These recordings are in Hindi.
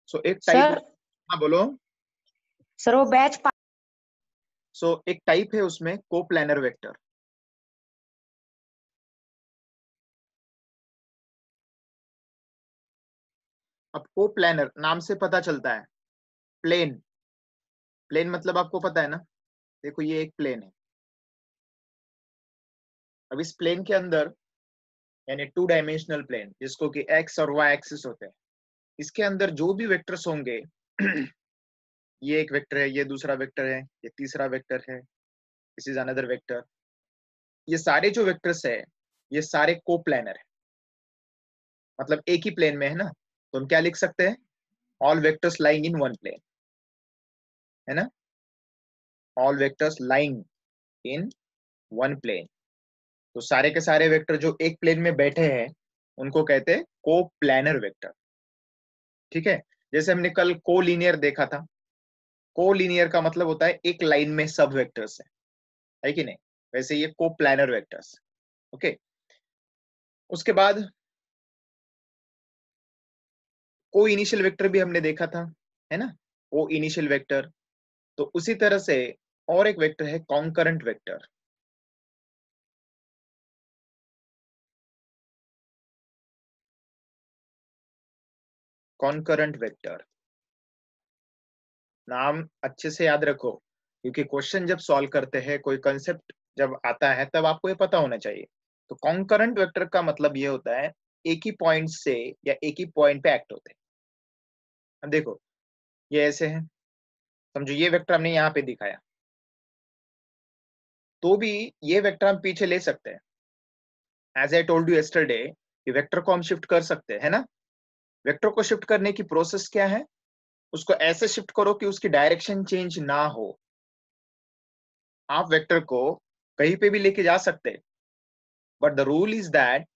सो एक टाइप, सर हाँ बोलो। सर वो बैच सो एक टाइप है उसमें कोप्लानर वेक्टर। अब कोप्लानर नाम से पता चलता है, प्लेन। प्लेन मतलब आपको पता है ना, देखो ये एक प्लेन है। अब इस प्लेन के अंदर, यानी 2 डायमेंशनल प्लेन जिसको कि एक्स और वाई एक्सिस होते हैं, इसके अंदर जो भी वेक्टर्स होंगे ये एक वेक्टर है, ये दूसरा वेक्टर है, ये तीसरा वेक्टर है, दिस इज अनदर वेक्टर। ये सारे जो वेक्टर्स है ये सारे कोप्लानर है, मतलब एक ही प्लेन में है ना। तो हम क्या लिख सकते हैं, all vectors lying in one plane, है ना, all vectors lying in one plane. तो सारे के सारे वेक्टर जो एक प्लेन में बैठे हैं उनको कहते हैं कोप्लानर वेक्टर। ठीक है, जैसे हमने कल कोलिनियर देखा था। कोलिनियर का मतलब होता है एक लाइन में सब वेक्टर्स है कि नहीं, वैसे ये कोप्लानर वेक्टर्स। ओके, उसके बाद को इनिशियल वेक्टर भी हमने देखा था, है ना, को इनिशियल वेक्टर। तो उसी तरह से और एक वेक्टर है कॉन्करेंट वेक्टर। कॉन्करेंट वेक्टर नाम अच्छे से याद रखो, क्योंकि क्वेश्चन जब सॉल्व करते हैं, कोई कंसेप्ट जब आता है तब आपको ये पता होना चाहिए। तो कॉन्करेंट वेक्टर का मतलब ये होता है एक ही पॉइंट से या एक ही पॉइंट पे एक्ट होते हैं। अब देखो ये ऐसे है, समझो ये वेक्टर हमने यहाँ पे दिखाया, तो भी ये वेक्टर हम पीछे ले सकते हैं। As I told you yesterday, ये वेक्टर को हम शिफ्ट कर सकते हैं, है ना। वेक्टर को शिफ्ट करने की प्रोसेस क्या है, उसको ऐसे शिफ्ट करो कि उसकी डायरेक्शन चेंज ना हो। आप वेक्टर को कहीं पे भी लेके जा सकते हैं, but the rule is that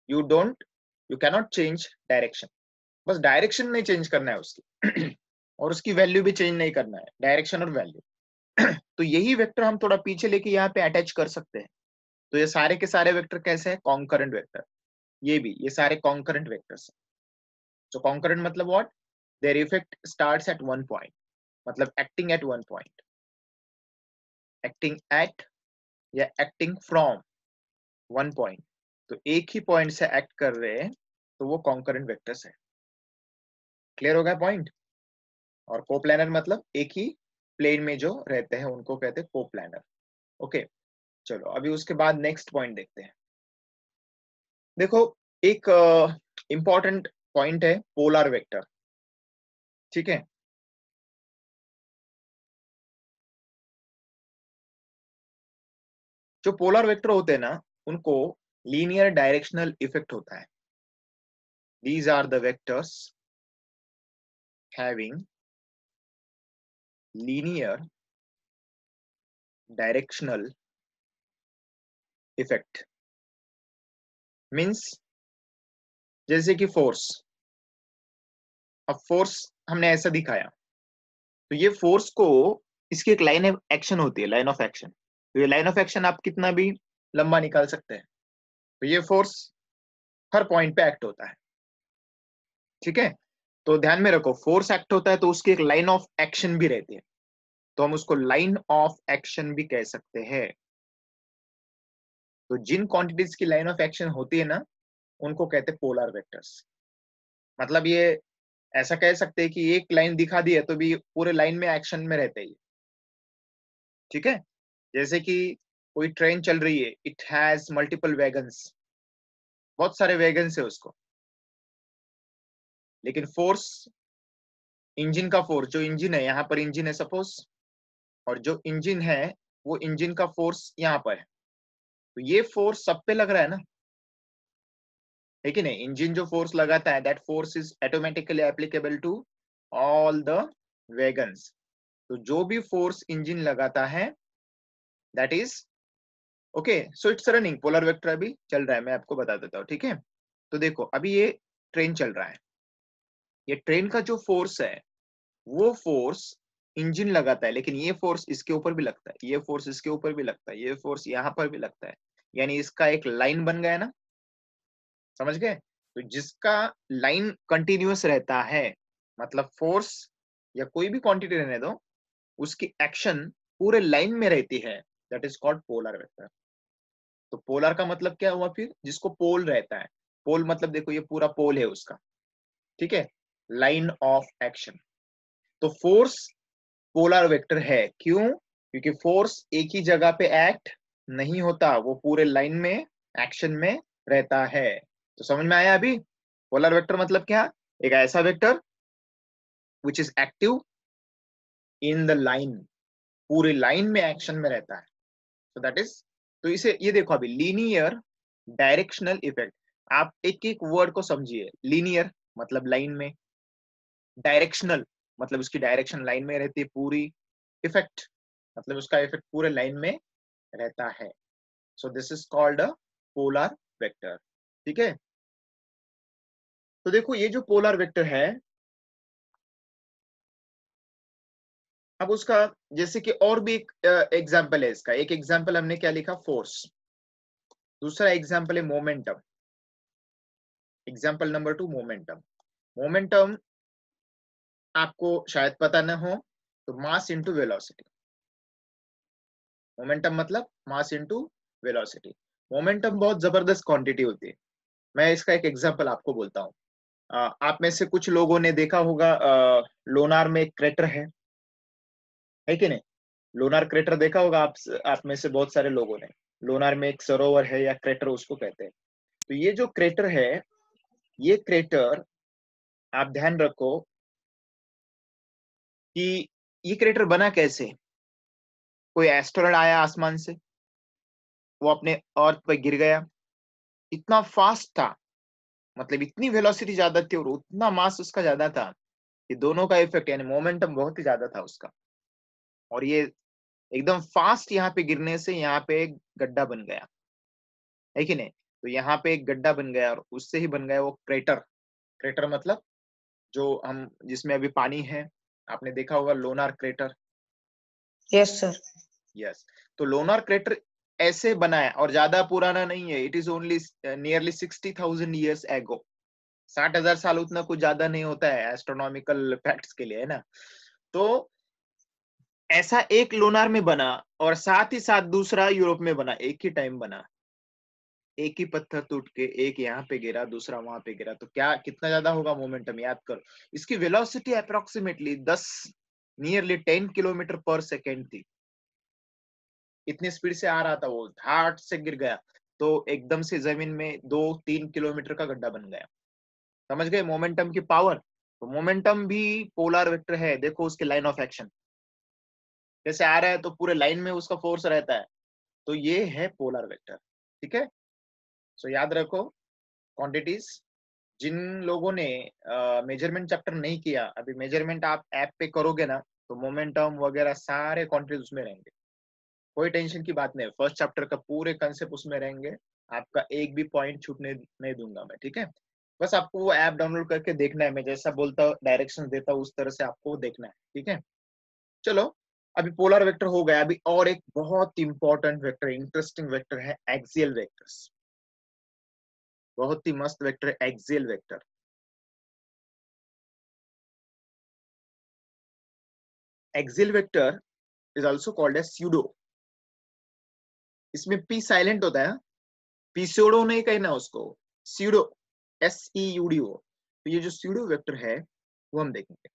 you don't, you cannot change direction. बस डायरेक्शन नहीं चेंज करना है उसकी और उसकी वैल्यू भी चेंज नहीं करना है, डायरेक्शन और वैल्यू। तो यही वेक्टर हम थोड़ा पीछे लेके यहाँ पे अटैच कर सकते हैं। तो ये सारे के सारे वेक्टर कैसे हैं, कॉन्करेंट वेक्टर। ये भी, ये सारे कॉन्करेंट वेक्टर्स हैं। सो कॉन्करेंट मतलब what, their effect starts at one point, मतलब acting at one point, acting at या एक्टिंग फ्रॉम वन पॉइंट। तो एक ही पॉइंट से एक्ट कर रहे हैं तो वो कॉन्करेंट वेक्टर्स है। क्लियर हो गया पॉइंट। और कोप्लानर मतलब एक ही प्लेन में जो रहते हैं उनको कहते हैं कोप्लानर। ओके, चलो अभी उसके बाद नेक्स्ट पॉइंट देखते हैं। देखो एक इंपॉर्टेंट पॉइंट है पोलर वेक्टर। ठीक है, जो पोलर वेक्टर होते हैं ना उनको लीनियर डायरेक्शनल इफेक्ट होता है। These are the vectors having linear directional effect. Means जैसे कि फोर्स, अब फोर्स हमने ऐसा दिखाया, तो ये फोर्स को, इसकी एक लाइन ऑफ एक्शन होती है, लाइन ऑफ एक्शन। तो ये लाइन ऑफ एक्शन आप कितना भी लंबा निकाल सकते हैं। तो ये फोर्स हर पॉइंट पे एक्ट होता है। ठीक है, तो ध्यान में रखो, फोर्स एक्ट होता है तो उसकी एक लाइन ऑफ एक्शन भी रहती है, तो हम उसको लाइन ऑफ एक्शन भी कह सकते हैं। तो जिन क्वांटिटीज की लाइन ऑफ एक्शन होती है ना उनको कहते हैं पोलर वेक्टर्स। मतलब ये ऐसा कह सकते हैं कि एक लाइन दिखा दी है तो भी पूरे लाइन में एक्शन में रहते ही। ठीक है, जैसे कि कोई ट्रेन चल रही है, इट हैज मल्टीपल वैगन्स, बहुत सारे वैगन्स है उसको, लेकिन फोर्स, इंजन का फोर्स, जो इंजन है, यहाँ पर इंजन है सपोज, और जो इंजन है वो इंजन का फोर्स यहाँ पर है, तो ये फोर्स सब पे लग रहा है ना, है कि नहीं। इंजन जो फोर्स लगाता है that force is automatically applicable to all the wagons. तो जो भी फोर्स इंजन लगाता है that is okay. So it's running, polar vector अभी चल रहा है, मैं आपको बता देता हूँ। ठीक है, तो देखो अभी ये ट्रेन चल रहा है, ये ट्रेन का जो फोर्स है वो फोर्स इंजन लगाता है, लेकिन ये फोर्स इसके ऊपर भी लगता है, ये फोर्स इसके ऊपर भी लगता है, ये फोर्स यहाँ पर भी लगता है, यानी इसका एक लाइन बन गया ना, समझ गए। तो जिसका लाइन कंटिन्यूअस रहता है मतलब फोर्स या कोई भी क्वांटिटी रहने दो, उसकी एक्शन पूरे लाइन में रहती है, that is called polar vector. तो पोलर का मतलब क्या हुआ फिर, जिसको पोल रहता है। पोल मतलब देखो ये पूरा पोल है उसका, ठीक है, लाइन ऑफ एक्शन। तो फोर्स पोलर वेक्टर है, क्यों? क्योंकि फोर्स एक ही जगह पे एक्ट नहीं होता, वो पूरे लाइन में एक्शन में रहता है। तो समझ में आया अभी? पोलर वेक्टर मतलब क्या? एक ऐसा vector which is active in the line, पूरे लाइन में एक्शन में रहता है। तो दैट इज, तो इसे ये देखो अभी, लीनियर डायरेक्शनल इफेक्ट। आप एक एक वर्ड को समझिए। लीनियर मतलब लाइन में, डायरेक्शनल मतलब उसकी डायरेक्शन लाइन में रहती है पूरी, इफेक्ट मतलब उसका इफेक्ट पूरे लाइन में रहता है। So this is called a polar vector, ठीक है। तो देखो ये जो पोलर वेक्टर है, अब उसका जैसे कि और भी एक एग्जाम्पल है इसका। एक एग्जाम्पल हमने क्या लिखा, फोर्स। दूसरा एग्जाम्पल है momentum. Example number 2 momentum. Momentum आपको शायद पता न हो, तो मास इंटू वेलोसिटी। मोमेंटम मतलब मास इंटू वेलोसिटी। मोमेंटम बहुत जबरदस्त क्वांटिटी होती है। मैं इसका एक एग्जांपल आपको बोलता हूँ। आप में से कुछ लोगों ने देखा होगा, लोनार में एक क्रेटर है कि नहीं? लोनार क्रेटर देखा होगा आप में से बहुत सारे लोगों ने। लोनार में एक सरोवर है या क्रेटर उसको कहते हैं। तो ये जो क्रेटर है, ये क्रेटर आप ध्यान रखो कि ये क्रेटर बना कैसे। कोई एस्टेरॉयड आया आसमान से, वो अपने अर्थ पर गिर गया, इतना फास्ट था, मतलब इतनी वेलोसिटी ज्यादा थी और उतना मास उसका ज्यादा था कि दोनों का इफेक्ट यानी मोमेंटम बहुत ही ज्यादा था उसका। और ये एकदम फास्ट यहाँ पे गिरने से यहाँ पे एक गड्ढा बन गया, है कि नहीं? तो यहाँ पे एक गड्ढा बन गया और उससे ही बन गया वो क्रेटर। क्रेटर मतलब जो हम जिसमें अभी पानी है, आपने देखा होगा Lonar crater. Yes sir. Yes. तो लोनार क्रेटर ऐसे बना है और ज्यादा पुराना नहीं है। It is only nearly 60,000 years ago. 60,000 साल उतना कुछ ज्यादा नहीं होता है एस्ट्रोनॉमिकल फैक्ट्स के लिए, है ना? तो ऐसा एक लोनार में बना और साथ ही साथ दूसरा यूरोप में बना, एक ही टाइम बना। एक ही पत्थर टूट के एक यहाँ पे गिरा, दूसरा वहां पे गिरा, तो क्या कितना ज्यादा होगा मोमेंटम, याद करो। इसकी वेलोसिटी अप्रोक्सीमेटली 10 नियरली 10 किलोमीटर पर सेकेंड थी। इतनी स्पीड से आ रहा था वो, धाट से गिर गया तो एकदम से जमीन में 2-3 किलोमीटर का गड्ढा बन गया। समझ गए मोमेंटम की पावर? तो मोमेंटम भी पोलर वेक्टर है। देखो उसके लाइन ऑफ एक्शन जैसे आ रहा है तो पूरे लाइन में उसका फोर्स रहता है। तो ये है पोलर वेक्टर, ठीक है। सो याद रखो क्वांटिटीज। जिन लोगों ने मेजरमेंट चैप्टर नहीं किया, अभी मेजरमेंट आप ऐप पे करोगे ना, तो मोमेंटम वगैरह सारे क्वांटिटीज उसमें रहेंगे। कोई टेंशन की बात नहीं, फर्स्ट चैप्टर का पूरे कंसेप्ट उसमें रहेंगे। आपका एक भी पॉइंट छूटने नहीं दूंगा मैं, ठीक है। बस आपको वो ऐप डाउनलोड करके देखना है। मैं जैसा बोलता हूँ, डायरेक्शन देता हूँ, उस तरह से आपको देखना है, ठीक है। चलो, अभी पोलर वेक्टर हो गया। अभी और एक बहुत इंपॉर्टेंट वेक्टर, इंटरेस्टिंग वेक्टर है एक्सियल वेक्टर्स। बहुत ही मस्त वेक्टर है axial vector. Axial vector is also called as pseudo. इसमें पी साइलेंट होता है, पी स्यूडो नहीं कहना उसको, स्यूडो, SEUDO। तो ये जो स्यूडो वेक्टर है वो हम देखेंगे।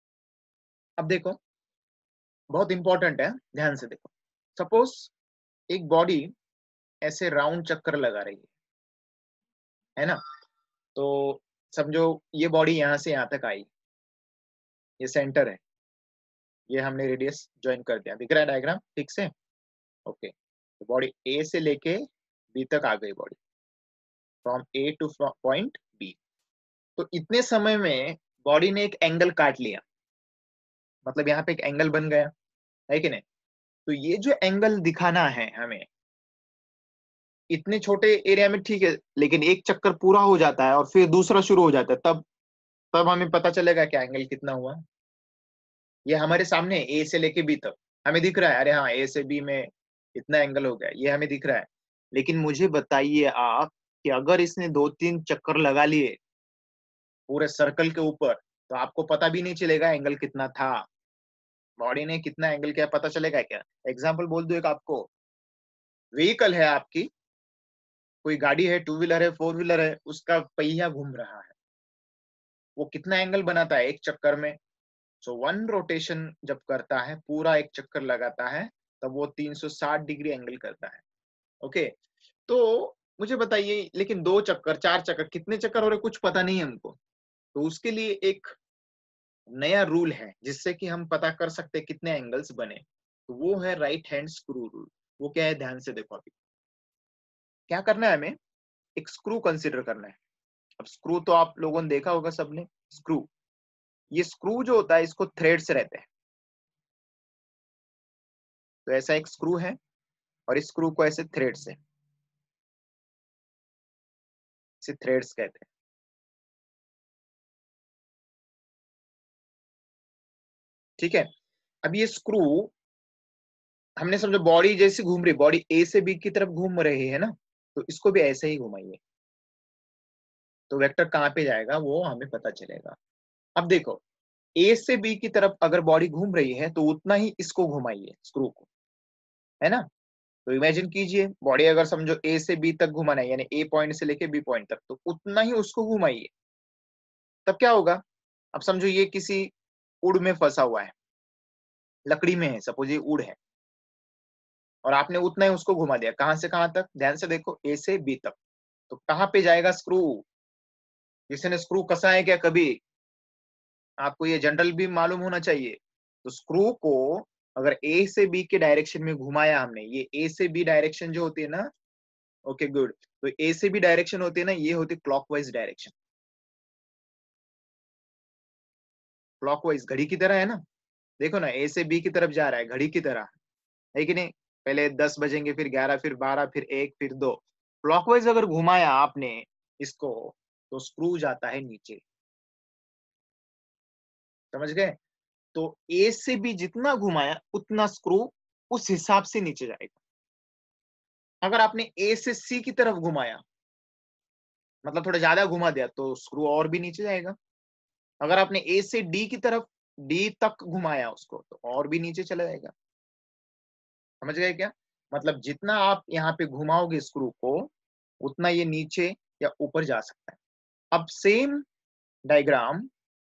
अब देखो, बहुत इंपॉर्टेंट है, ध्यान से देखो। सपोज एक बॉडी ऐसे राउंड चक्कर लगा रही है ना? तो समझो ये बॉडी यहाँ से यहाँ तक आई, ये सेंटर है, ये हमने रेडियस ज्वाइन कर दिया। दिख रहा है डायग्राम ठीक से? ओके। तो बॉडी ए से लेके बी तक आ गई body, from A to point B. तो इतने समय में बॉडी ने एक एंगल काट लिया, मतलब यहाँ पे एक एंगल बन गया, है कि नहीं? तो ये जो एंगल दिखाना है हमें इतने छोटे एरिया में, ठीक है, लेकिन एक चक्कर पूरा हो जाता है और फिर दूसरा शुरू हो जाता है, तब तब हमें पता चलेगा कि एंगल कितना हुआ। ये हमारे सामने ए से लेके बी तक हमें दिख रहा है, अरे हाँ ए से बी में इतना एंगल हो गया, ये हमें दिख रहा है। लेकिन मुझे बताइए आप कि अगर इसने 2-3 चक्कर लगा लिए पूरे सर्कल के ऊपर, तो आपको पता भी नहीं चलेगा एंगल कितना था, बॉडी ने कितना एंगल किया पता चलेगा क्या? एग्जाम्पल बोल दो एक आपको, व्हीकल है आपकी, कोई गाड़ी है, टू व्हीलर है, फोर व्हीलर है, उसका पहिया घूम रहा है, वो कितना एंगल बनाता है एक चक्कर में? सो वन रोटेशन जब करता है, पूरा एक चक्कर लगाता है, तब वो 360 डिग्री एंगल करता है। ओके, तो मुझे बताइए, लेकिन 2 चक्कर 4 चक्कर कितने चक्कर हो रहे कुछ पता नहीं है हमको, तो उसके लिए एक नया रूल है जिससे कि हम पता कर सकते हैं कितने एंगल्स बने, तो वो है राइट हैंड स्क्रू रूल। वो क्या है, ध्यान से देखो। अभी क्या करना है, हमें एक स्क्रू कंसीडर करना है। अब स्क्रू तो आप लोगों ने देखा होगा सबने, स्क्रू, ये स्क्रू जो होता है इसको थ्रेड से रहते हैं। तो ऐसा एक स्क्रू है और इस स्क्रू को ऐसे थ्रेड से, इसे थ्रेड्स कहते हैं। ठीक है, अब ये स्क्रू, हमने समझो बॉडी जैसे घूम रही, बॉडी ए से बी की तरफ घूम रही है ना, तो इसको भी ऐसे ही घुमाइए, तो वेक्टर कहाँ पे जाएगा वो हमें पता चलेगा। अब देखो, ए से बी की तरफ अगर बॉडी घूम रही है तो उतना ही इसको घुमाइए, स्क्रू को, है ना? तो इमेजिन कीजिए, बॉडी अगर समझो ए से बी तक घुमाना है, यानी ए पॉइंट से लेके बी पॉइंट तक, तो उतना ही उसको घुमाइए। तब क्या होगा, अब समझो ये किसी उड़ में फंसा हुआ है, लकड़ी में है, सपोज ये उड़ है, और आपने उतना ही उसको घुमा दिया, कहां से कहां तक, ध्यान से देखो, ए से बी तक। तो कहां पे जाएगा स्क्रू? किसी ने स्क्रू कसा है क्या कभी? आपको ये जनरल भी मालूम होना चाहिए। तो स्क्रू को अगर ए से बी के डायरेक्शन में घुमाया हमने, ये ए से बी डायरेक्शन जो होती है ना, ओके गुड, तो ए से बी डायरेक्शन होती है ना, ये होती है क्लॉकवाइज डायरेक्शन। क्लॉकवाइज घड़ी की तरह है ना, देखो ना, ए से बी की तरफ जा रहा है घड़ी की तरह, है कि नहीं? पहले 10 बजेंगे, फिर 11, फिर 12, फिर 1, फिर 2। क्लॉकवाइज अगर घुमाया आपने इसको, तो स्क्रू जाता है नीचे, समझ गए? तो ए से बी जितना घुमाया उतना स्क्रू उस हिसाब से नीचे जाएगा। अगर आपने ए से सी की तरफ घुमाया, मतलब थोड़ा ज्यादा घुमा दिया, तो स्क्रू और भी नीचे जाएगा। अगर आपने ए से डी की तरफ, डी तक घुमाया उसको, तो और भी नीचे चला जाएगा। समझ गए क्या? मतलब जितना आप यहाँ पे घुमाओगे स्क्रू को, उतना ये नीचे या ऊपर जा सकता है। अब सेम डायग्राम,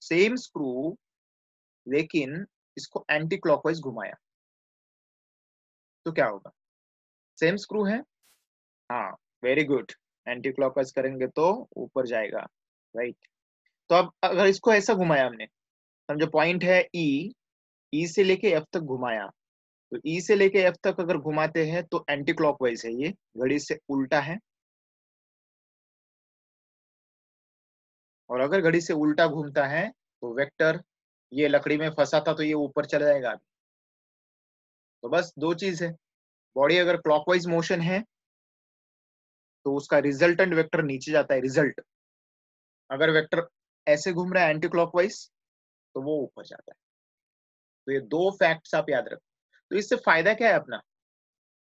सेम स्क्रू, लेकिन इसको एंटी क्लॉकवाइज घुमाया, तो क्या होगा? सेम स्क्रू है, हाँ, वेरी गुड, एंटी क्लॉकवाइज करेंगे तो ऊपर जाएगा, राइट। तो अब अगर इसको ऐसा घुमाया हमने, समझो पॉइंट है ई, ई से लेके एफ तक घुमाया, तो ई से लेके एफ तक अगर घुमाते हैं तो एंटी क्लॉकवाइज है, ये घड़ी से उल्टा है। और अगर घड़ी से उल्टा घूमता है तो वेक्टर, ये लकड़ी में फंसा था तो ये ऊपर चला जाएगा। तो बस दो चीज है, बॉडी अगर क्लॉकवाइज मोशन है तो उसका रिजल्टेंट वेक्टर नीचे जाता है, रिजल्ट। अगर वेक्टर ऐसे घूम रहा है एंटी क्लॉकवाइज, तो वो ऊपर जाता है। तो ये दो फैक्ट्स आप याद रखो। तो इससे फायदा क्या है अपना?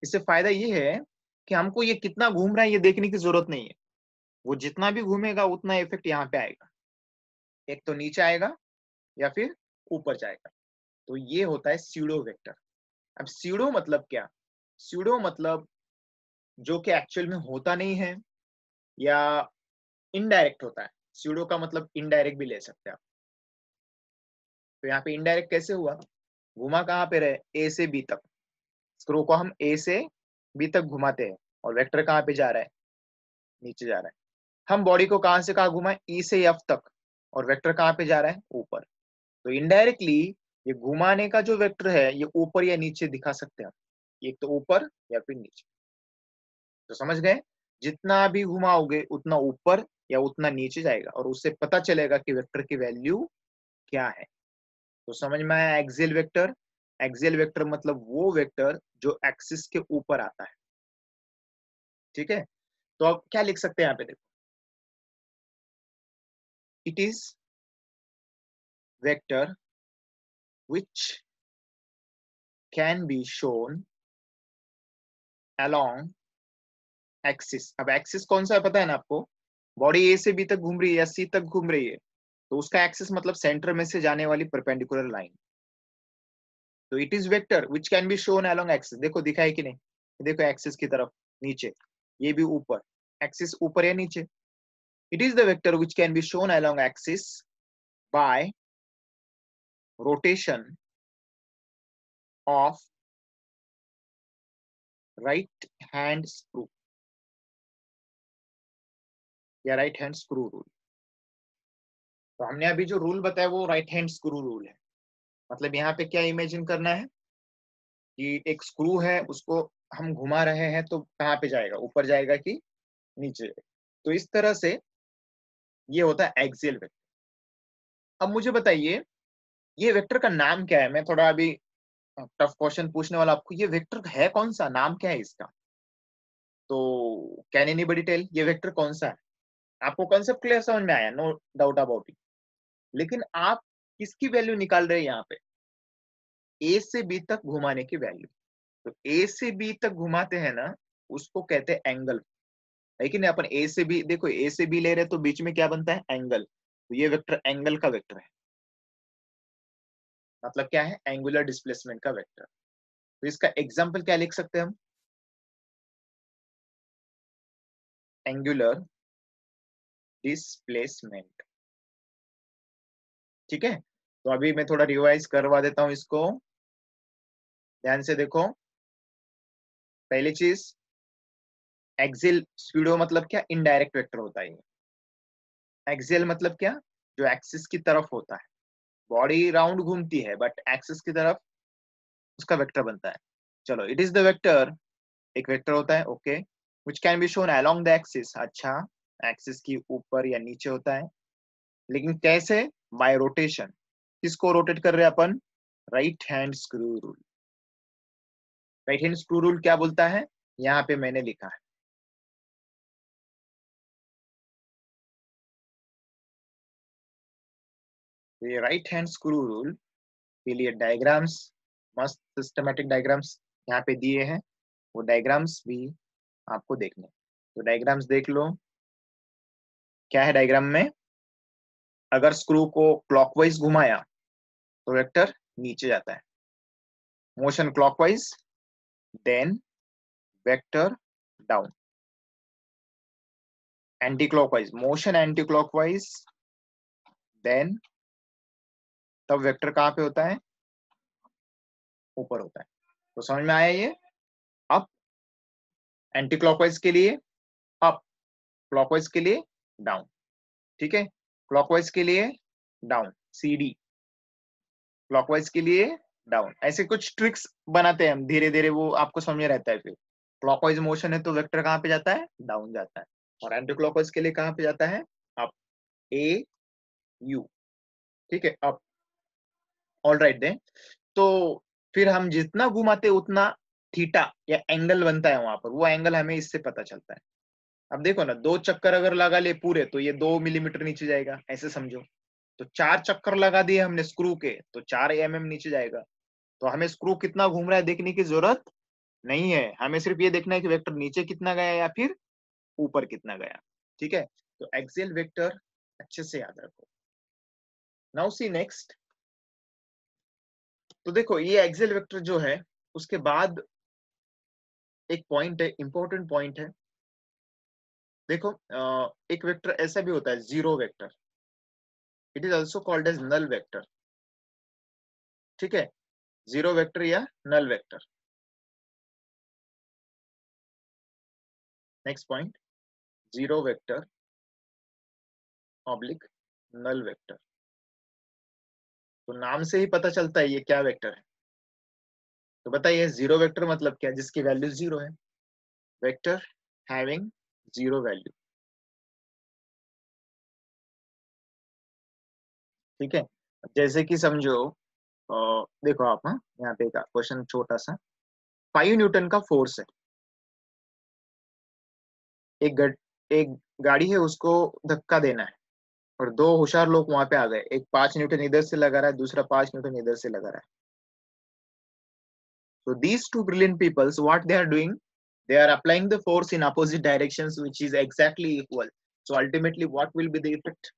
इससे फायदा ये है कि हमको ये कितना घूम रहा है ये देखने की जरूरत नहीं है, वो जितना भी घूमेगा उतना इफेक्ट यहाँ पे आएगा, एक तो नीचे आएगा या फिर ऊपर जाएगा। तो ये होता है स्यूडो वेक्टर। अब स्यूडो मतलब क्या? स्यूडो मतलब जो कि एक्चुअल में होता नहीं है, या इनडायरेक्ट होता है। स्यूडो का मतलब इनडायरेक्ट भी ले सकते हैं आप। तो यहाँ पे इनडायरेक्ट कैसे हुआ? घुमा कहाँ पे रहे, ए से बी तक, स्क्रू को हम ए से बी तक घुमाते हैं, और वेक्टर कहाँ पे जा रहा है, नीचे जा रहा है। हम बॉडी को कहाँ से कहाँ घुमाए, ई से एफ तक, और वेक्टर कहाँ पे जा रहा है, ऊपर। तो इनडायरेक्टली ये घुमाने का जो वेक्टर है ये ऊपर या नीचे दिखा सकते हैं हम, एक तो ऊपर या फिर नीचे। तो समझ गए, जितना भी घुमाओगे उतना ऊपर या उतना नीचे जाएगा, और उससे पता चलेगा कि वेक्टर की वैल्यू क्या है। तो समझ में आया एक्सियल वेक्टर? एक्सियल वेक्टर मतलब वो वेक्टर जो एक्सिस के ऊपर आता है। ठीक है, तो अब क्या लिख सकते हैं यहाँ पे, देखो, it is vector which can be shown along axis. अब एक्सिस कौन सा है पता है ना आपको? बॉडी ए से बी तक घूम रही है या सी तक घूम रही है, तो उसका एक्सिस मतलब सेंटर में से जाने वाली परपेंडिकुलर लाइन। तो it is vector which can be shown along axis. देखो दिखा है कि नहीं, देखो एक्सिस की तरफ नीचे, ये भी ऊपर, एक्सिस ऊपर या नीचे। It is the vector which can be shown along axis bye rotation of right hand screw या राइट हैंड स्क्रू रूल। तो हमने अभी जो रूल बताया वो राइट हैंड स्क्रू रूल है। मतलब यहाँ पे क्या इमेजिन करना है कि एक स्क्रू है, उसको हम घुमा रहे हैं, तो कहाँ पे जाएगा, ऊपर जाएगा कि नीचे। तो इस तरह से ये होता है एक्सियल वेक्टर। अब मुझे बताइए ये वेक्टर का नाम क्या है। मैं थोड़ा अभी टफ क्वेश्चन पूछने वाला आपको। ये वेक्टर है कौन सा, नाम क्या है इसका? तो कैन एनीबॉडी टेल ये वेक्टर कौन सा है? आपको कॉन्सेप्ट क्लियर समझ में आया, नो डाउट अबाउट इट। लेकिन आप किसकी वैल्यू निकाल रहे हैं यहाँ पे? ए से बी तक घुमाने की वैल्यू। तो ए से बी तक घुमाते हैं ना, उसको कहते हैं एंगल। लेकिन अपन ए से बी, देखो ए से बी ले रहे तो बीच में क्या बनता है, एंगल। तो ये वेक्टर एंगल का वेक्टर है। मतलब क्या है, एंगुलर डिस्प्लेसमेंट का वेक्टर। तो इसका एग्जाम्पल क्या लिख सकते हैं हम? Angular displacement. ठीक है, तो अभी मैं थोड़ा रिवाइज करवा देता हूं इसको, ध्यान से देखो। पहली चीज, एक्सियल स्यूडो मतलब क्या, इनडायरेक्ट वेक्टर होता है। एक्सियल मतलब क्या, जो एक्सिस की तरफ होता है। बॉडी राउंड घूमती है बट एक्सिस की तरफ उसका वेक्टर बनता है। चलो, इट इज द वेक्टर, एक वेक्टर होता है, okay, which can be shown along the axis. अच्छा, एक्सिस की ऊपर या नीचे होता है, लेकिन कैसे? Bye rotation. किसको रोटेट कर रहे हैं अपन? Right hand screw rule. Right hand screw rule क्या बोलता है, यहाँ पे मैंने लिखा है। ये राइट हैंड स्क्रू रूल के लिए डायग्राम्स, मस्त सिस्टमेटिक डायग्राम्स यहाँ पे दिए हैं। वो डायग्राम्स भी आपको देखने, तो डायग्राम्स देख लो। क्या है डायग्राम में? अगर स्क्रू को क्लॉकवाइज घुमाया तो वेक्टर नीचे जाता है, motion clockwise then vector down, anti clockwise, motion anti clockwise then, तब वेक्टर कहाँ पे होता है? ऊपर होता है। तो समझ में आया ये? अप, एंटी क्लॉकवाइज के लिए अप, क्लॉकवाइज के लिए डाउन। ठीक है, क्लॉकवाइज के लिए डाउन, CD, क्लॉकवाइज के लिए डाउन। ऐसे कुछ ट्रिक्स बनाते हैं हम धीरे धीरे, वो आपको समझ में रहता है। फिर क्लॉकवाइज मोशन है तो वेक्टर कहाँ पे जाता है? डाउन जाता है। और एंटी क्लॉकवाइज के लिए कहाँ पे जाता है? Up, AU। ठीक है, अप। ऑल राइट देन, तो फिर हम जितना घुमाते उतना थीटा या एंगल बनता है वहां पर, वो एंगल हमें इससे पता चलता है। अब देखो ना, 2 चक्कर अगर लगा ले पूरे तो ये 2 मिलीमीटर नीचे जाएगा, ऐसे समझो। तो 4 चक्कर लगा दिए हमने स्क्रू के तो 4 mm नीचे जाएगा। तो हमें स्क्रू कितना घूम रहा है देखने की जरूरत नहीं है, हमें सिर्फ ये देखना है कि वेक्टर नीचे कितना गया या फिर ऊपर कितना गया। ठीक है, तो एक्सियल वेक्टर अच्छे से याद रखो। Now see next. तो देखो ये एक्सियल वेक्टर जो है, उसके बाद एक पॉइंट है, इंपॉर्टेंट पॉइंट है। देखो एक वेक्टर ऐसा भी होता है, zero vector. It is also called as null vector. ठीक है, जीरो वेक्टर या null vector. Next point, zero vector oblique null vector. तो नाम से ही पता चलता है ये क्या वेक्टर है। तो बताइए जीरो वेक्टर मतलब क्या? जिसकी वैल्यू जीरो है, वेक्टर हैविंग जीरो वैल्यू। ठीक है, जैसे कि समझो, देखो आप, हाँ यहाँ पे एक क्वेश्चन छोटा सा। 5 न्यूटन का फोर्स है, एक गाड़ी है, उसको धक्का देना है, और 2 होशियार लोग वहां पे आ गए। एक 5 न्यूटन इधर से लगा रहा है, दूसरा 5 न्यूटन इधर से लगा रहा है। So these two brilliant peoples, what they are doing, they are applying the force in opposite directions, which is exactly equal. So ultimately, what will be the effect?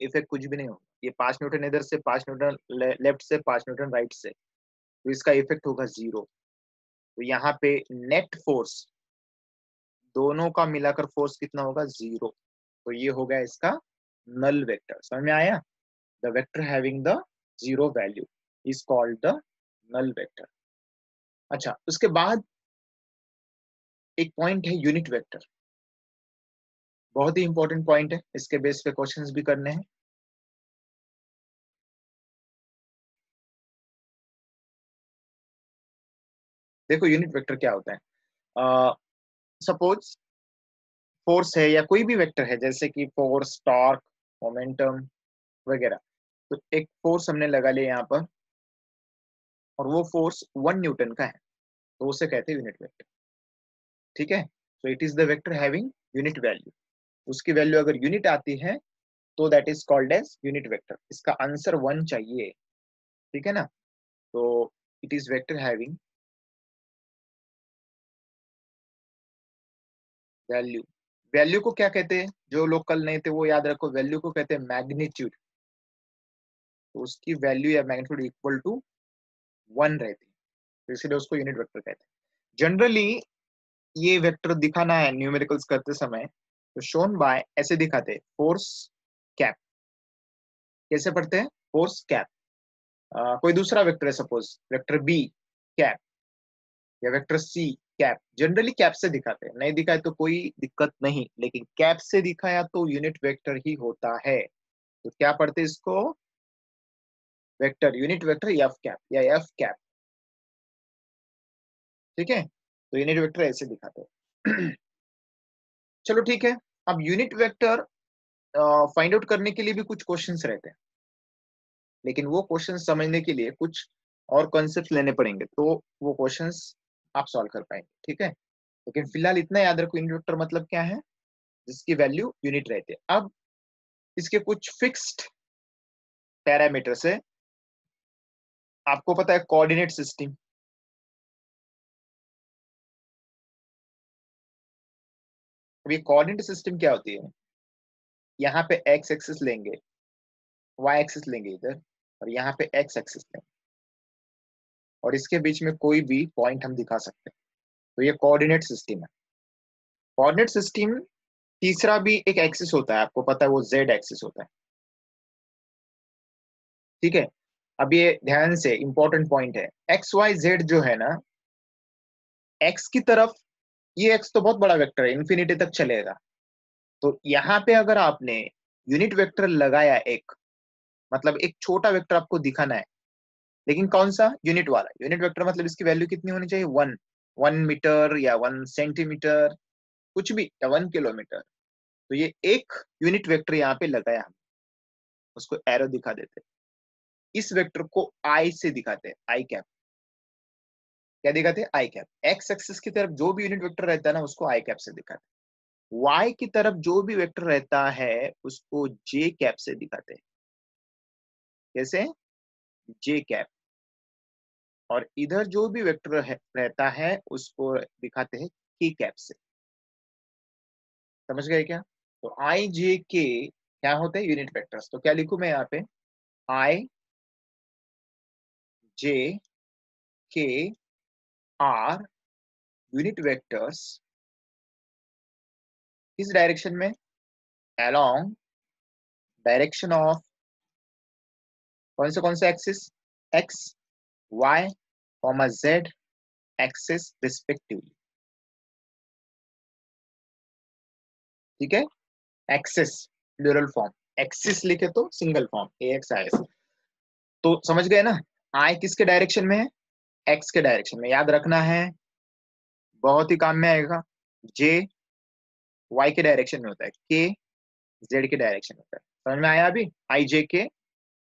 Effect कुछ भी नहीं होगा। ये 5 न्यूटन इधर से, 5 न्यूटन लेफ्ट से, 5 न्यूटन राइट से, तो इसका इफेक्ट होगा 0। तो यहाँ पे नेट फोर्स दोनों का मिलाकर फोर्स कितना होगा? 0। तो ये हो गया इसका नल वेक्टर। समझ में आया? The vector having the 0 value is called the null vector. अच्छा, उसके बाद एक पॉइंट है यूनिट वेक्टर। बहुत ही इंपॉर्टेंट पॉइंट है, इसके बेस पे क्वेश्चंस भी करने हैं। देखो यूनिट वेक्टर क्या होता है। सपोज फोर्स है या कोई भी वेक्टर है, जैसे कि फोर्स, टॉर्क, मोमेंटम वगैरह। तो एक फोर्स हमने लगा लिया यहाँ पर, और वो फोर्स 1 न्यूटन का है, तो उसे कहते हैं यूनिट वेक्टर। ठीक है, तो it is the vector having unit value. उसकी वैल्यू अगर यूनिट आती है तो that is called as unit vector. इसका आंसर 1 चाहिए। ठीक है ना? तो it is vector having value. Value को क्या कहते हैं? जो लोग कल नहीं थे वो याद रखो, वैल्यू को कहते हैं मैग्नीट्यूड। तो उसकी वैल्यू या मैग्नीट्यूड इक्वल टू 1 रहती है, तो इसलिए उसको यूनिट वेक्टर कहते हैं। जनरली ये वेक्टर दिखाना है न्यूमेरिकल्स करते समय, तो शोन बाय ऐसे दिखाते हैं, फोर्स कैप। कैसे पढ़ते हैं? Force cap. कोई दूसरा वेक्टर है, सपोज वेक्टर बी कैप या vector C cap. Generally cap से दिखाते हैं, नहीं दिखाए तो कोई दिक्कत नहीं, लेकिन कैप से दिखाया तो यूनिट वेक्टर ही होता है। तो क्या पढ़ते हैं इसको? Vector, unit vector F cap या एफ कैप। ठीक है, तो यूनिट वेक्टर ऐसे दिखाते हैं। चलो ठीक है। अब यूनिट वेक्टर फाइंड आउट करने के लिए भी कुछ क्वेश्चंस रहते हैं, लेकिन वो क्वेश्चन समझने के लिए कुछ और कॉन्सेप्ट लेने पड़ेंगे, तो वो क्वेश्चंस आप सॉल्व कर पाएंगे। ठीक है, लेकिन फिलहाल इतना याद रखो, यूनिट वेक्टर मतलब क्या है? जिसकी वैल्यू यूनिट रहती है। अब इसके कुछ फिक्स्ड पैरामीटर्स है। आपको पता है कोऑर्डिनेट सिस्टम। अब ये कोऑर्डिनेट सिस्टम क्या होती है? यहाँ पे एक्स एक्सिस लेंगे, वाई एक्सिस लेंगे इधर, और यहाँ पे एक्स एक्सिस लेंगे, और इसके बीच में कोई भी पॉइंट हम दिखा सकते हैं। तो ये कोऑर्डिनेट सिस्टम है। कोऑर्डिनेट सिस्टम तीसरा भी एक एक्सिस होता है, आपको पता है वो जेड एक्सिस होता है। ठीक है, अब ये ध्यान से इंपॉर्टेंट पॉइंट है, एक्स वाई जेड जो है ना, एक्स की तरफ, ये एक्स तो बहुत बड़ा वेक्टर है, इन्फिनिटी तक चलेगा। तो यहाँ पे अगर आपने यूनिट वेक्टर लगाया एक, मतलब एक छोटा वेक्टर आपको दिखाना है, लेकिन कौन सा? यूनिट वाला। यूनिट वेक्टर मतलब इसकी वैल्यू कितनी होनी चाहिए? 1। 1 मीटर या 1 सेंटीमीटर, कुछ भी, या 1 किलोमीटर। तो ये एक यूनिट वेक्टर यहाँ पे लगाया हम, उसको एरो दिखा देते हैं। इस वेक्टर को आई से दिखाते हैं, आई कैप। क्या दिखाते हैं? आई कैप। एक्स एक्सिस की तरफ जो भी यूनिट वेक्टर रहता है ना, उसको आई कैप से दिखाते हैं। वाई की तरफ जो भी वेक्टर रहता है उसको जे कैप से दिखाते हैं। कैसे? जे कैप। और इधर जो भी वेक्टर रहता है उसको दिखाते हैं के कैप से। समझ गए क्या? तो आई जे के क्या होते हैं? Unit vectors. तो क्या लिखूं मैं यहाँ पे? I J K are unit vectors किस डायरेक्शन में? अलोंग डायरेक्शन ऑफ कौन से axis? X, Y, comma Z axis respectively. ठीक है, एक्सिस प्लूरल फॉर्म, एक्सिस लिखे तो single form A X I S. तो समझ गए ना? आई किसके डायरेक्शन में है? एक्स के डायरेक्शन में, याद रखना है, बहुत ही काम में आएगा। जे वाई के डायरेक्शन में होता है, के जेड के डायरेक्शन में होता है। समझ में आया अभी? आई जे के।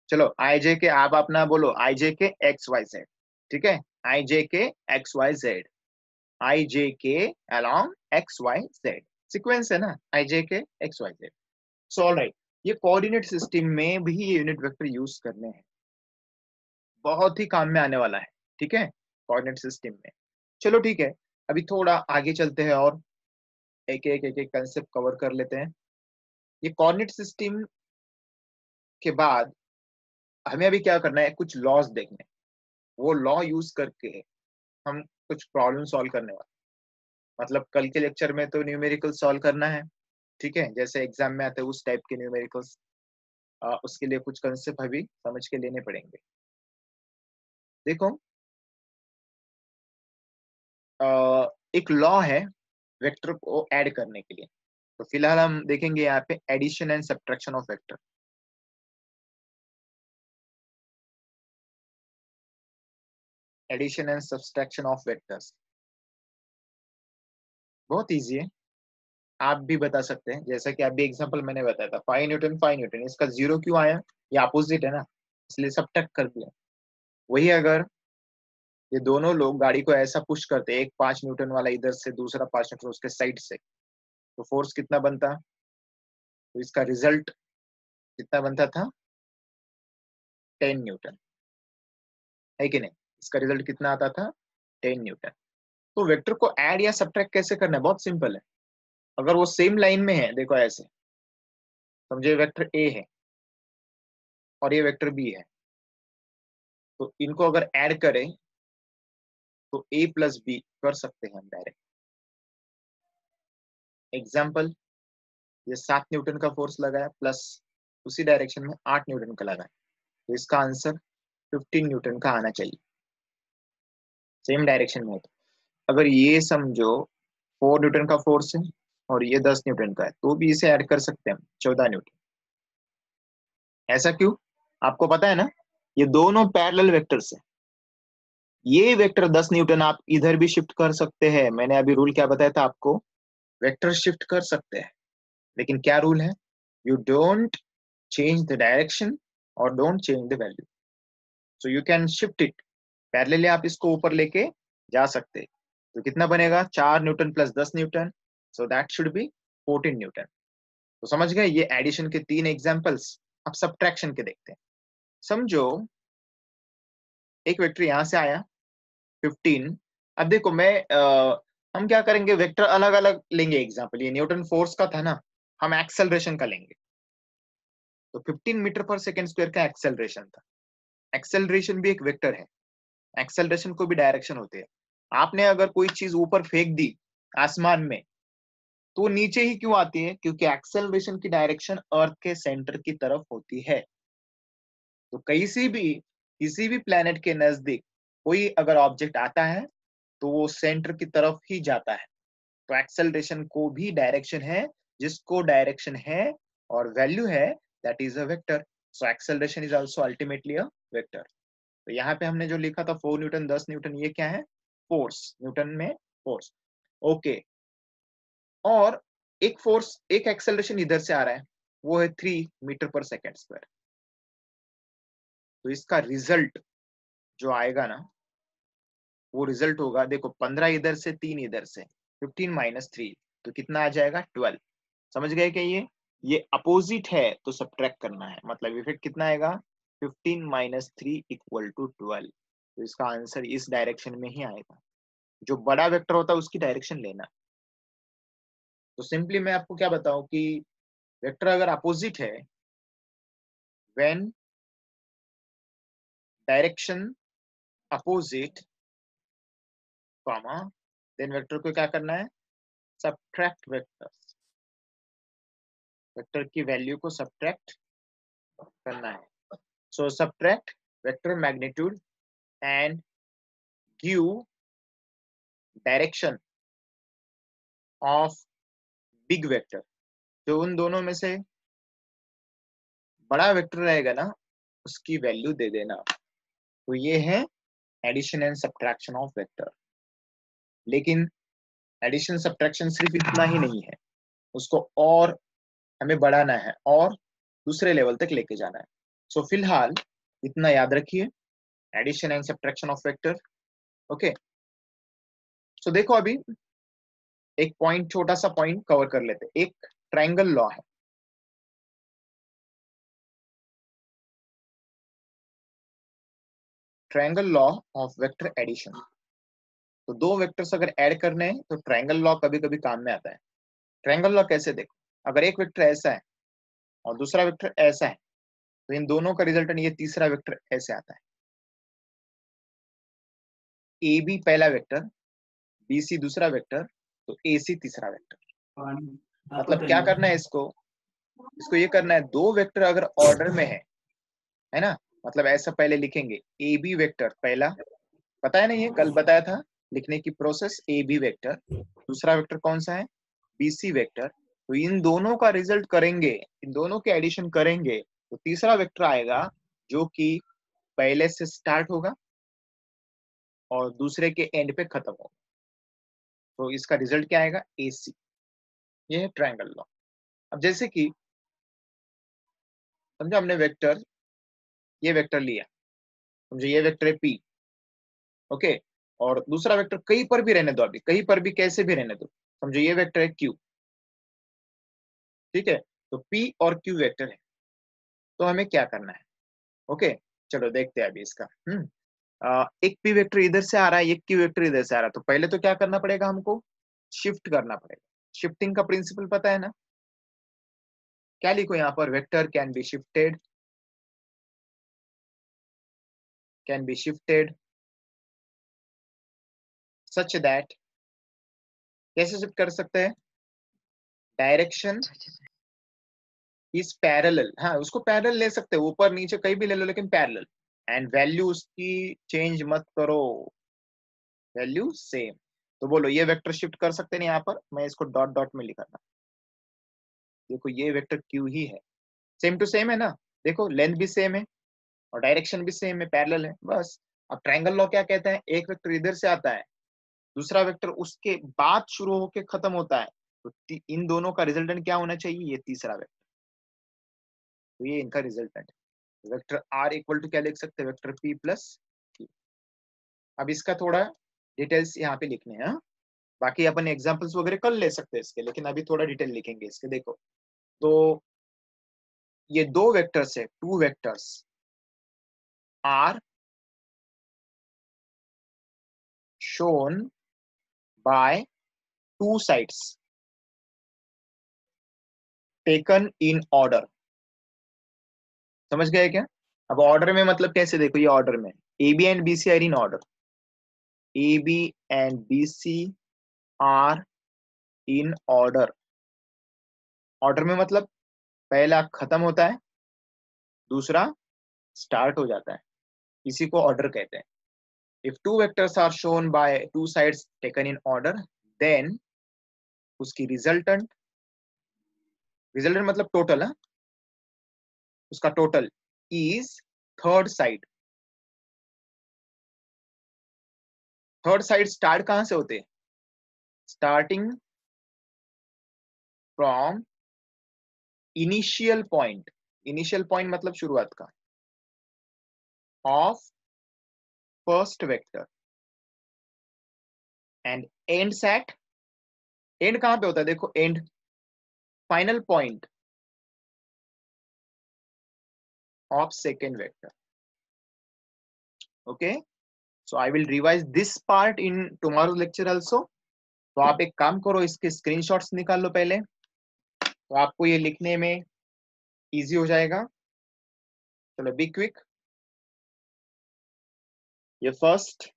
चलो आई जे के आप अपना बोलो, आई J K X Y Z. ठीक है, I J K X Y Z, I J K along X Y Z. Sequence है ना, I J K X Y Z. So alright, ये कोऑर्डिनेट सिस्टम में भी ये यूनिट वेक्टर यूज करने हैं, बहुत ही काम में आने वाला है। ठीक है, कोऑर्डिनेट सिस्टम में। चलो ठीक है, अभी थोड़ा आगे चलते हैं और एक एक कंसेप्ट कवर कर लेते हैं। ये कोऑर्डिनेट सिस्टम के बाद हमें अभी क्या करना है, कुछ लॉज देखने, वो लॉ यूज करके हम कुछ प्रॉब्लम सॉल्व करने वाले। मतलब कल के लेक्चर में तो न्यूमेरिकल सॉल्व करना है, ठीक है, जैसे एग्जाम में आते हैं उस टाइप के न्यूमेरिकल्स। उसके लिए कुछ कंसेप्ट अभी समझ के लेने पड़ेंगे। देखो, एक लॉ है वेक्टर को ऐड करने के लिए। तो फिलहाल हम देखेंगे यहाँ पे addition and subtraction of vector. Addition and subtraction of vectors बहुत इजी है, आप भी बता सकते हैं। जैसा कि अभी एग्जांपल मैंने बताया था 5 न्यूटन, इसका 0 क्यों आया, ये अपोजिट है ना, इसलिए सब्ट्रैक्ट कर दिया। वही अगर ये दोनों लोग गाड़ी को ऐसा पुश करते, एक 5 न्यूटन वाला इधर से, दूसरा 5 न्यूटन उसके साइड से, तो फोर्स कितना बनता, तो इसका रिजल्ट कितना बनता था, 10 न्यूटन, है कि नहीं। इसका रिजल्ट कितना आता था, 10 न्यूटन। तो वेक्टर को ऐड या सब्ट्रैक्ट कैसे करना है, बहुत सिंपल है। अगर वो सेम लाइन में है, देखो ऐसे समझे, वेक्टर ए है और ये वेक्टर बी है, तो इनको अगर ऐड करें तो ए प्लस बी कर सकते हैं हम डायरेक्ट। एग्जाम्पल, ये 7 न्यूटन का फोर्स लगाया प्लस उसी डायरेक्शन में 8 न्यूटन का लगाया, तो इसका आंसर 15 न्यूटन का आना चाहिए, सेम डायरेक्शन में है। तो अगर ये समझो 4 न्यूटन का फोर्स है और ये 10 न्यूटन का है, तो भी इसे ऐड कर सकते हैं हम, 14 न्यूटन। ऐसा क्यों, आपको पता है ना, ये दोनों पैरेलल वेक्टर्स है। ये वेक्टर 10 न्यूटन आप इधर भी शिफ्ट कर सकते हैं, मैंने अभी रूल क्या बताया था आपको, वेक्टर शिफ्ट कर सकते हैं, लेकिन क्या रूल है, you don't change the direction or don't change the value, so you can shift it parallelly, आप इसको ऊपर लेके जा सकते हैं। तो कितना बनेगा, 4 Newton plus 10 Newton, so that should be 14 Newton. तो समझ गए, ये एडिशन के 3 एग्जांपल्स। अब सब्ट्रैक्शन के देखते हैं। समझो एक वेक्टर यहां से आया 15। अब देखो मैं हम क्या करेंगे, वेक्टर अलग अलग लेंगे। एग्जांपल ये न्यूटन फोर्स का था ना, हम एक्सेलरेशन का लेंगे। तो 15 मीटर पर सेकेंड स्क्वायर का एक्सेलरेशन था। एक्सेलरेशन भी एक वेक्टर है, एक्सेलरेशन को भी डायरेक्शन होती है। आपने अगर कोई चीज ऊपर फेंक दी आसमान में, तो नीचे ही क्यों आती है, क्योंकि एक्सेलरेशन की डायरेक्शन अर्थ के सेंटर की तरफ होती है। तो किसी भी प्लेनेट के नजदीक कोई अगर ऑब्जेक्ट आता है तो वो सेंटर की तरफ ही जाता है। तो एक्सेलरेशन को भी डायरेक्शन है, जिसको डायरेक्शन है और वैल्यू है, that is a vector. So acceleration is also ultimately a vector. तो यहाँ पे हमने जो लिखा था 4 न्यूटन 10 न्यूटन, ये क्या है, फोर्स, न्यूटन में फोर्स। ओके, और एक फोर्स, एक एक्सेलरेशन इधर से आ रहा है, वो है 3 मीटर पर सेकेंड स्क्वायर। तो इसका रिजल्ट जो आएगा ना, वो रिजल्ट होगा, देखो 15 इधर से, 3 इधर से, 15 माइनस 3, तो कितना आ जाएगा, 12। समझ गए क्या, ये अपोजिट है तो सब्ट्रैक्ट करना है, मतलब इफेक्ट कितना आएगा, 15 माइनस 3 इक्वल टू 12। तो इसका आंसर इस डायरेक्शन में ही आएगा। जो बड़ा वेक्टर होता है उसकी डायरेक्शन लेना। तो सिंपली मैं आपको क्या बताऊं कि वेक्टर अगर अपोजिट है, when direction opposite comma, then vector को क्या करना है, सब्ट्रैक्ट वेक्टर, वेक्टर की वैल्यू को सब्ट्रैक्ट करना है। So subtract vector magnitude and give direction of big vector. जो उन दोनों में से बड़ा वेक्टर रहेगा ना, उसकी वैल्यू दे देना। तो ये है addition and subtraction of vector. लेकिन एडिशन सब्ट्रैक्शन सिर्फ इतना ही नहीं है, उसको और हमें बढ़ाना है और दूसरे लेवल तक लेके जाना है। सो फिलहाल इतना याद रखिए, addition and subtraction of vector. Okay, so देखो अभी एक पॉइंट, छोटा सा पॉइंट कवर कर लेते हैं। एक ट्रायंगल लॉ है, triangle law of vector addition. तो दो वेक्टर्स अगर ऐड करने हैं तो ट्रायंगल लॉ कभी कभी काम में आता है। ट्रायंगल लॉ कैसे, देखो, अगर एक वेक्टर ऐसा है और दूसरा वेक्टर ऐसा है, तो इन दोनों का रिजल्टेंट ये तीसरा वेक्टर ऐसे आता है, ए बी पहला वेक्टर, बी सी दूसरा वेक्टर, तो ए सी तीसरा वेक्टर। मतलब क्या करना है इसको ये करना है, दो वेक्टर अगर ऑर्डर में है ना, मतलब ऐसा पहले लिखेंगे, ए बी वेक्टर पहला, पता है ना, ये कल बताया था लिखने की प्रोसेस, ए बी वेक्टर, दूसरा वेक्टर कौन सा है, बी सी वेक्टर। तो इन दोनों का रिजल्ट करेंगे, इन दोनों के एडिशन करेंगे, तो तीसरा वेक्टर आएगा जो कि पहले से स्टार्ट होगा और दूसरे के एंड पे खत्म होगा। तो इसका रिजल्ट क्या आएगा, ए सी। ये है ट्रायंगल लॉ। अब जैसे कि समझो हमने वेक्टर, ये वेक्टर लिया, समझो ये वेक्टर है पी, ओके, और दूसरा वेक्टर कहीं पर भी रहने दो, अभी कहीं पर भी कैसे भी रहने दो, समझो ये वेक्टर है क्यू, ठीक है, तो पी और क्यू वेक्टर है, तो हमें क्या करना है, ओके, चलो देखते हैं अभी इसका। एक पी वेक्टर इधर से आ रहा है, एक क्यू वेक्टर इधर से आ रहा है, तो पहले तो क्या करना पड़ेगा, हमको शिफ्ट करना पड़ेगा। शिफ्टिंग का प्रिंसिपल पता है ना, क्या लिखो यहाँ पर, vector can be shifted, can be shifted such that, कैसे शिफ्ट कर सकते हैं, डायरेक्शन इज पैरेलल, हाँ उसको पैरेलल ले सकते हैं, ऊपर नीचे कहीं भी ले लो लेकिन पैरेलल, एंड वैल्यू उसकी चेंज मत करो, वैल्यू सेम। तो बोलो ये वेक्टर शिफ्ट कर सकते हैं यहाँ पर, मैं इसको डॉट डॉट में लिखा था, देखो ये वेक्टर क्यू ही है, सेम टू सेम है ना, देखो लेंथ भी सेम है और डायरेक्शन भी सेम है, पैरेलल है, बस। अब ट्रायंगल लॉ क्या कहता है, एक वेक्टर इधर से आता है, दूसरा वेक्टर उसके बाद शुरू होकर खत्म होता है, तो इन दोनों का रिजल्टेंट क्या होना चाहिए, ये तीसरा वेक्टर, तो ये इनका रिजल्टेंट है। वेक्टर आर इक्वल टू क्या लिख सकते हैं, वेक्टर पी प्लस क्यू। अब इसका थोड़ा डिटेल्स यहाँ पे लिखने हैं, बाकी अपन एग्जांपल्स वगैरह कर ले सकते हैं इसके, लेकिन अभी थोड़ा डिटेल लिखेंगे इसके। देखो तो ये दो वेक्टर्स है, two vectors are shown by two sides taken in order, समझ गए क्या। अब ऑर्डर में मतलब कैसे, देखो ये ऑर्डर में A B and B C are in order, A B and B C are in order, order में मतलब पहला खत्म होता है, दूसरा स्टार्ट हो जाता है, इसी को ऑर्डर कहते हैं। If two vectors are shown by two sides taken in order, then उसकी रिजल्टेंट, रिजल्टेंट मतलब टोटल है, उसका total is third side. Third side start कहां से होते हैं, starting from initial point, initial point मतलब शुरुआत का, of first vector and ends at, and कहां पे होता है, देखो and final point of second vector, okay. So I will revise this part in tomorrow lecture also. तो आप एक काम करो, इसके स्क्रीनशॉट्स निकाल लो पहले, तो आपको ये लिखने में इजी हो जाएगा। चलो बी क्विक, ये फर्स्ट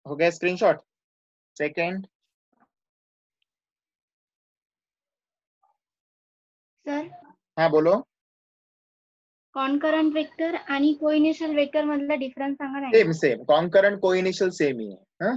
हो गया स्क्रीनशॉट, सेकेंड, सर हाँ बोलो, कॉन्करंट वेक्टर आणि कोइनिशियल वेक्टर मधला डिफरन्स सांगा ना सेम एकदा. सेम, कॉन्करंट कोइनिशियल सेम ही है, हाँ?